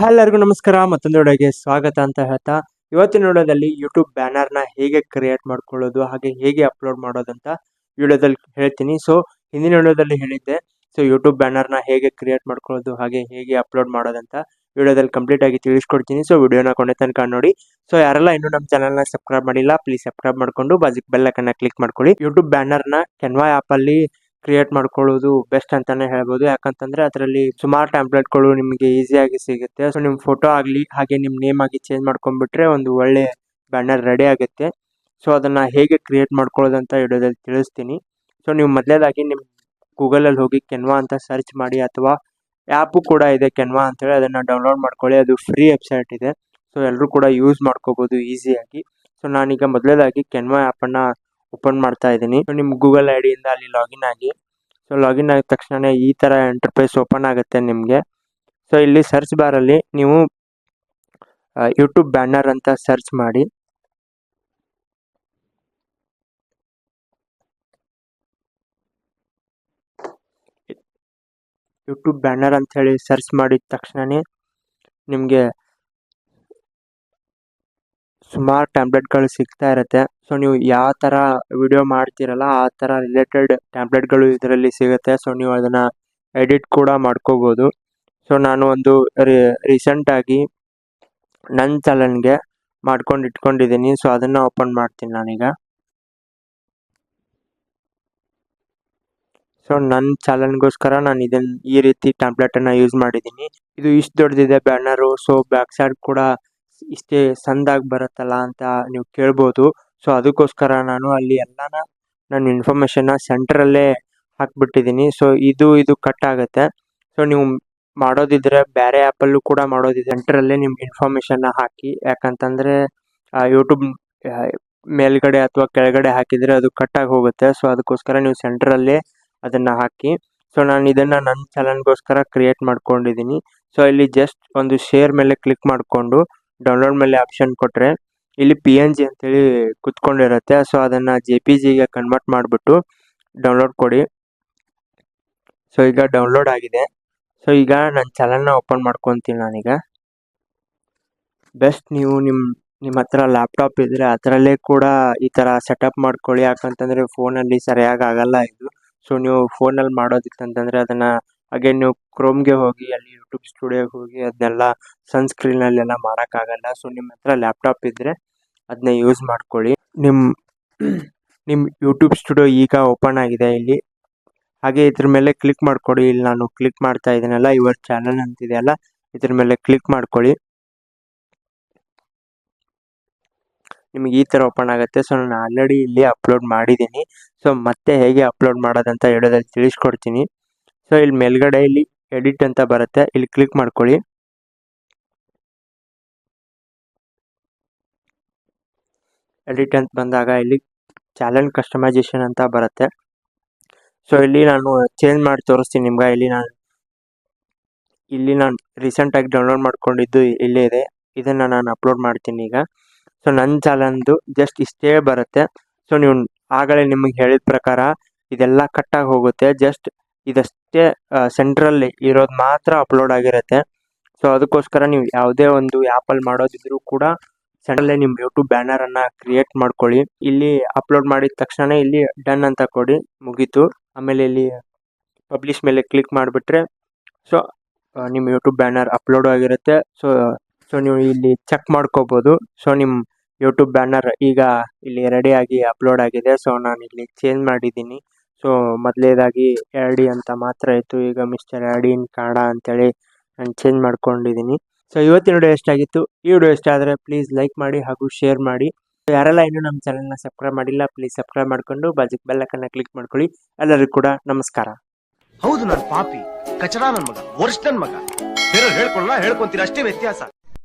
ಎಲ್ಲರಿಗೂ ನಮಸ್ಕಾರ. ಮತ್ತೊಂದು ವಿಡಿಯೋಗೆ ಸ್ವಾಗತ ಅಂತ ಹೇಳ್ತಾ, ಇವತ್ತಿನ ವಿಡಿಯೋದಲ್ಲಿ ಯೂಟ್ಯೂಬ್ ಬ್ಯಾನರ್ನ ಹೇಗೆ ಕ್ರಿಯೇಟ್ ಮಾಡ್ಕೊಳ್ಳೋದು ಹಾಗೆ ಹೇಗೆ ಅಪ್ಲೋಡ್ ಮಾಡೋದಂತ ವಿಡಿಯೋದಲ್ಲಿ ಹೇಳ್ತೀನಿ. ಸೊ ಹಿಂದಿನ ವಿಡಿಯೋದಲ್ಲಿ ಹೇಳಿದ್ದೆ, ಸೊ ಯೂಟ್ಯೂಬ್ ಬ್ಯಾನರ್ನ ಹೇಗೆ ಕ್ರಿಯೇಟ್ ಮಾಡ್ಕೊಳ್ಳೋದು ಹಾಗೆ ಹೇಗೆ ಅಪ್ಲೋಡ್ ಮಾಡೋದಂತ ವಿಡಿಯೋದಲ್ಲಿ ಕಂಪ್ಲೀಟ್ ಆಗಿ ತಿಳಿಸ್ಕೊಡ್ತೀನಿ. ಸೊ ವಿಡಿಯೋನ ಕೊನೆ ತನಕ ನೋಡಿ. ಸೊ ಯಾರೆಲ್ಲ ಇನ್ನೂ ನಮ್ಮ ಚಾನಲ್ನ ಸಬ್ಸ್ಕ್ರೈಬ್ ಮಾಡಿಲ್ಲ, ಪ್ಲೀಸ್ ಸಬ್ಸ್ಕ್ರೈಬ್ ಮಾಡ್ಕೊಂಡು ಬಾಜುಕ್ ಬೆಲ್ ಐಕಾನ್ನ ಕ್ಲಿಕ್ ಮಾಡ್ಕೊಳ್ಳಿ. ಯೂಟ್ಯೂಬ್ ಬ್ಯಾನರ್ನ ಕೆನ್ವಾ ಆ್ಯಪಲ್ಲಿ ಕ್ರಿಯೇಟ್ ಮಾಡ್ಕೊಳ್ಳೋದು ಬೆಸ್ಟ್ ಅಂತಾನೆ ಹೇಳ್ಬೋದು. ಯಾಕಂತಂದ್ರೆ ಅದರಲ್ಲಿ ಸುಮಾರು ಟೆಂಪ್ಲೇಟ್ಗಳು ನಿಮಗೆ ಈಸಿಯಾಗಿ ಸಿಗುತ್ತೆ. ಸೊ ನಿಮ್ಮ ಫೋಟೋ ಆಗಲಿ ಹಾಗೆ ನಿಮ್ಮ ನೇಮ್ ಆಗಿ ಚೇಂಜ್ ಮಾಡ್ಕೊಂಡ್ಬಿಟ್ರೆ ಒಂದು ಒಳ್ಳೆ ಬ್ಯಾನರ್ ರೆಡಿ ಆಗುತ್ತೆ. ಸೊ ಅದನ್ನ ಹೇಗೆ ಕ್ರಿಯೇಟ್ ಮಾಡ್ಕೊಳ್ಳೋದಂತ ವಿಡಿಯೋದಲ್ಲಿ ತಿಳಿಸ್ತೀನಿ. ಸೊ ನೀವು ಮೊದಲೇದಾಗಿ ನಿಮ್ಮ ಗೂಗಲಲ್ಲಿ ಹೋಗಿ ಕೆನ್ವಾ ಅಂತ ಸರ್ಚ್ ಮಾಡಿ, ಅಥವಾ ಆ್ಯಪು ಕೂಡ ಇದೆ ಕೆನ್ವಾ ಅಂತೇಳಿ, ಅದನ್ನು ಡೌನ್ಲೋಡ್ ಮಾಡ್ಕೊಳ್ಳಿ. ಅದು ಫ್ರೀ ವೆಬ್ಸೈಟ್ ಇದೆ. ಸೊ ಎಲ್ಲರೂ ಕೂಡ ಯೂಸ್ ಮಾಡ್ಕೋಬೋದು ಈಸಿಯಾಗಿ. ಸೊ ನಾನೀಗ ಮೊದಲೇದಾಗಿ ಕೆನ್ವಾ ಆ್ಯಪನ್ನು ಓಪನ್ ಮಾಡ್ತಾ ಇದ್ದೀನಿ. ಸೊ ನಿಮ್ಮ ಗೂಗಲ್ ಐ ಡಿಯಿಂದ ಅಲ್ಲಿ ಲಾಗಿನ್ ಆಗಿ. ಸೊ ಲಾಗಿನ್ ಆಗಿದ ತಕ್ಷಣ ಈ ಥರ ಇಂಟರ್ಫೇಸ್ ಓಪನ್ ಆಗುತ್ತೆ ನಿಮಗೆ. ಸೊ ಇಲ್ಲಿ ಸರ್ಚ್ ಬಾರಲ್ಲಿ ನೀವು ಯೂಟ್ಯೂಬ್ ಬ್ಯಾನರ್ ಅಂತ ಸರ್ಚ್ ಮಾಡಿ. ಯೂಟ್ಯೂಬ್ ಬ್ಯಾನರ್ ಅಂತ ಹೇಳಿ ಸರ್ಚ್ ಮಾಡಿದ ತಕ್ಷಣನೇ ನಿಮಗೆ ಸುಮಾರು ಟ್ಯಾಂಪ್ಲೆಟ್ಗಳು ಸಿಗ್ತಾ ಇರುತ್ತೆ. ಸೊ ನೀವು ಯಾವ ಥರ ವಿಡಿಯೋ ಮಾಡ್ತೀರಲ್ಲ ಆ ಥರ ರಿಲೇಟೆಡ್ ಟ್ಯಾಂಪ್ಲೆಟ್ಗಳು ಇದರಲ್ಲಿ ಸಿಗುತ್ತೆ. ಸೊ ನೀವು ಅದನ್ನು ಎಡಿಟ್ ಕೂಡ ಮಾಡ್ಕೋಬೋದು. ಸೊ ನಾನು ಒಂದು ರೀಸೆಂಟಾಗಿ ನನ್ನ ಚಾನಲ್ಗೆ ಮಾಡ್ಕೊಂಡು ಇಟ್ಕೊಂಡಿದ್ದೀನಿ. ಸೊ ಅದನ್ನು ಓಪನ್ ಮಾಡ್ತೀನಿ ನಾನೀಗ. ಸೊ ನನ್ನ ಚಾನಲ್ಗೋಸ್ಕರ ನಾನು ಈ ರೀತಿ ಟ್ಯಾಂಪ್ಲೆಟನ್ನು ಯೂಸ್ ಮಾಡಿದ್ದೀನಿ. ಇದು ಇಷ್ಟು ದೊಡ್ಡದಿದೆ ಬ್ಯಾನರು. ಸೊ ಬ್ಯಾಕ್ ಸೈಡ್ ಕೂಡ ಇಷ್ಟೇ ಸಣ್ಣದಾಗಿ ಬರುತ್ತಲ್ಲ ಅಂತ ನೀವು ಕೇಳ್ಬೋದು. ಸೊ ಅದಕ್ಕೋಸ್ಕರ ನಾನು ಅಲ್ಲಿ ನನ್ನ ಇನ್ಫಾರ್ಮೇಷನ್ನ ಸೆಂಟ್ರಲ್ಲೇ ಹಾಕ್ಬಿಟ್ಟಿದ್ದೀನಿ. ಸೊ ಇದು ಕಟ್ ಆಗುತ್ತೆ. ಸೊ ನೀವು ಮಾಡೋದಿದ್ರೆ ಬೇರೆ ಆ್ಯಪಲ್ಲೂ ಕೂಡ ಮಾಡೋದಿದೆ, ಸೆಂಟ್ರಲ್ಲೇ ನಿಮ್ಮ ಇನ್ಫಾರ್ಮೇಷನ್ನ ಹಾಕಿ. ಯಾಕಂತಂದರೆ ಯೂಟ್ಯೂಬ್ ಮೇಲ್ಗಡೆ ಅಥವಾ ಕೆಳಗಡೆ ಹಾಕಿದರೆ ಅದು ಕಟ್ಟಾಗಿ ಹೋಗುತ್ತೆ. ಸೊ ಅದಕ್ಕೋಸ್ಕರ ನೀವು ಸೆಂಟ್ರಲ್ಲೇ ಅದನ್ನು ಹಾಕಿ. ಸೊ ನಾನು ಇದನ್ನು ನನ್ನ ಚಾನಲ್ಗೋಸ್ಕರ ಕ್ರಿಯೇಟ್ ಮಾಡ್ಕೊಂಡಿದ್ದೀನಿ. ಸೊ ಇಲ್ಲಿ ಜಸ್ಟ್ ಒಂದು ಶೇರ್ ಮೇಲೆ ಕ್ಲಿಕ್ ಮಾಡಿಕೊಂಡು ಡೌನ್ಲೋಡ್ ಮೇಲೆ ಆಪ್ಷನ್ ಕೊಟ್ಟರೆ ಇಲ್ಲಿ PNG ಅಂತೇಳಿ ಕುತ್ಕೊಂಡಿರುತ್ತೆ. ಸೊ ಅದನ್ನು JPGಗೆ ಕನ್ವರ್ಟ್ ಮಾಡಿಬಿಟ್ಟು ಡೌನ್ಲೋಡ್ ಕೊಡಿ. ಸೊ ಈಗ ಡೌನ್ಲೋಡ್ ಆಗಿದೆ. ಸೊ ಈಗ ನನ್ನ ಚಾನಲ್ನ ಓಪನ್ ಮಾಡ್ಕೊತೀನಿ ನಾನೀಗ. ಬೆಸ್ಟ್ ನೀವು ನಿಮ್ಮ ಹತ್ರ ಲ್ಯಾಪ್ಟಾಪ್ ಇದ್ದರೆ ಅದರಲ್ಲೇ ಕೂಡ ಈ ಥರ ಸೆಟಪ್ ಮಾಡ್ಕೊಳ್ಳಿ. ಯಾಕಂತಂದರೆ ಫೋನಲ್ಲಿ ಸರಿಯಾಗಿ ಆಗಲ್ಲ ಇದು. ಸೊ ನೀವು ಫೋನಲ್ಲಿ ಮಾಡೋದಿತ್ತಂತಂದರೆ ಅದನ್ನು ಹಾಗೆ ನೀವು ಕ್ರೋಮ್ಗೆ ಹೋಗಿ ಅಲ್ಲಿ ಯೂಟ್ಯೂಬ್ ಸ್ಟುಡಿಯೋಗೆ ಹೋಗಿ ಅದನ್ನೆಲ್ಲ ಸಣ್ಣ ಸ್ಕ್ರೀನಲ್ಲೆಲ್ಲ ಮಾಡೋಕ್ಕಾಗಲ್ಲ. ಸೊ ನಿಮ್ಮ ಹತ್ರ ಲ್ಯಾಪ್ಟಾಪ್ ಇದ್ದರೆ ಅದನ್ನ ಯೂಸ್ ಮಾಡ್ಕೊಳ್ಳಿ. ನಿಮ್ಮ ಯೂಟ್ಯೂಬ್ ಸ್ಟುಡಿಯೋ ಈಗ ಓಪನ್ ಆಗಿದೆ ಇಲ್ಲಿ. ಹಾಗೆ ಇದ್ರ ಮೇಲೆ ಕ್ಲಿಕ್ ಮಾಡ್ಕೊಳ್ಳಿ. ಇಲ್ಲಿ ನಾನು ಕ್ಲಿಕ್ ಮಾಡ್ತಾ ಇದ್ದೀನಲ್ಲ, ಯುವರ್ ಚಾನಲ್ ಅಂತಿದೆಯಲ್ಲ, ಇದ್ರ ಮೇಲೆ ಕ್ಲಿಕ್ ಮಾಡ್ಕೊಳ್ಳಿ. ನಿಮಗೆ ಈ ಥರ ಓಪನ್ ಆಗುತ್ತೆ. ಸೊ ನಾನು ಆಲ್ರೆಡಿ ಇಲ್ಲಿ ಅಪ್ಲೋಡ್ ಮಾಡಿದ್ದೀನಿ. ಸೊ ಮತ್ತೆ ಹೇಗೆ ಅಪ್ಲೋಡ್ ಮಾಡೋದಂತ ವಿಡಿಯೋದಲ್ಲಿ ತಿಳಿಸ್ಕೊಡ್ತೀನಿ. ಸೊ ಇಲ್ಲಿ ಮೇಲ್ಗಡೆ ಇಲ್ಲಿ ಎಡಿಟ್ ಅಂತ ಬರುತ್ತೆ, ಇಲ್ಲಿ ಕ್ಲಿಕ್ ಮಾಡ್ಕೊಳ್ಳಿ. ಎಡಿಟ್ ಅಂತ ಬಂದಾಗ ಇಲ್ಲಿ ಚಾನಲ್ ಕಸ್ಟಮೈಸೇಷನ್ ಅಂತ ಬರುತ್ತೆ. ಸೊ ಇಲ್ಲಿ ನಾನು ಚೇಂಜ್ ಮಾಡಿ ತೋರಿಸ್ತೀನಿ ನಿಮ್ಗೆ. ಇಲ್ಲಿ ನಾನು ರೀಸೆಂಟಾಗಿ ಡೌನ್ಲೋಡ್ ಮಾಡ್ಕೊಂಡಿದ್ದು ಇಲ್ಲೇ ಇದೆ. ಇದನ್ನು ನಾನು ಅಪ್ಲೋಡ್ ಮಾಡ್ತೀನಿ ಈಗ. ಸೊ ನನ್ನ ಚಾನಲ್ದು ಜಸ್ಟ್ ಇಷ್ಟೇ ಬರುತ್ತೆ. ಸೊ ನೀವು ಆಗಲೇ ನಿಮಗೆ ಹೇಳಿದ ಪ್ರಕಾರ ಇದೆಲ್ಲ ಕಟ್ಟಾಗಿ ಹೋಗುತ್ತೆ. ಜಸ್ಟ್ ಇದಷ್ಟೇ ಸೆಂಟ್ರಲ್ಲಿ ಇರೋದು ಮಾತ್ರ ಅಪ್ಲೋಡ್ ಆಗಿರುತ್ತೆ. ಸೊ ಅದಕ್ಕೋಸ್ಕರ ನೀವು ಯಾವುದೇ ಒಂದು ಆ್ಯಪಲ್ಲಿ ಮಾಡೋದಿದ್ರೂ ಕೂಡ ಸೆಂಟ್ರಲ್ಲೇ ನಿಮ್ಮ ಯೂಟ್ಯೂಬ್ ಬ್ಯಾನರನ್ನು ಕ್ರಿಯೇಟ್ ಮಾಡ್ಕೊಳ್ಳಿ. ಇಲ್ಲಿ ಅಪ್ಲೋಡ್ ಮಾಡಿದ ತಕ್ಷಣ ಇಲ್ಲಿ ಡನ್ ಅಂತ ಕೊಡಿ, ಮುಗೀತು. ಆಮೇಲೆ ಇಲ್ಲಿ ಪಬ್ಲಿಷ್ ಮೇಲೆ ಕ್ಲಿಕ್ ಮಾಡಿಬಿಟ್ರೆ ಸೊ ನಿಮ್ಮ ಯೂಟ್ಯೂಬ್ ಬ್ಯಾನರ್ ಅಪ್ಲೋಡ್ ಆಗಿರುತ್ತೆ. ಸೊ ನೀವು ಇಲ್ಲಿ ಚೆಕ್ ಮಾಡ್ಕೋಬೋದು. ಸೊ ನಿಮ್ಮ ಯೂಟ್ಯೂಬ್ ಬ್ಯಾನರ್ ಈಗ ಇಲ್ಲಿ ರೆಡಿಯಾಗಿ ಅಪ್ಲೋಡ್ ಆಗಿದೆ. ಸೊ ನಾನು ಇಲ್ಲಿ ಚೇಂಜ್ ಮಾಡಿದ್ದೀನಿ. ಸೊ ಮೊದಲೇದಾಗಿ RD ಅಂತ ಮಾತ್ರ ಇತ್ತು, ಈಗ ಮಿಸ್ಟರ್ RD ಇನ್ ಕನ್ನಡ ಅಂತೇಳಿ ನಾನು ಚೇಂಜ್ ಮಾಡ್ಕೊಂಡಿದ್ದೀನಿ. ಸೊ ಇವತ್ತಿನ ವಿಡಿಯೋ ಎಷ್ಟಾಗಿತ್ತು. ಈ ವಿಡಿಯೋ ಇಷ್ಟ ಆದರೆ ಪ್ಲೀಸ್ ಲೈಕ್ ಮಾಡಿ ಹಾಗೂ ಶೇರ್ ಮಾಡಿ. ಯಾರೆಲ್ಲ ಇನ್ನೂ ನಮ್ಮ ಚಾನಲ್ನ ಸಬ್ಸ್ಕ್ರೈಬ್ ಮಾಡಿಲ್ಲ, ಪ್ಲೀಸ್ ಸಬ್ಸ್ಕ್ರೈಬ್ ಮಾಡ್ಕೊಂಡು ಬಾಜುಕ್ ಬೆಲ್ ಐಕಾನ್ನ ಕ್ಲಿಕ್ ಮಾಡ್ಕೊಳ್ಳಿ. ಎಲ್ಲರಿಗೂ ಕೂಡ ನಮಸ್ಕಾರ. ಹೌದು, ನಾನು ಪಾಪಿ, ಕಚಡ, ನನ್ನ ಮಗ, ವರ್ಷ ನನ್ನ ಮಗ. ಬೇರೆ ಹೇಳ್ಕೊಳ್ಳ ಹೇಳ್ಕೊಂತೀರ, ಅಷ್ಟೇ ವ್ಯತ್ಯಾಸ.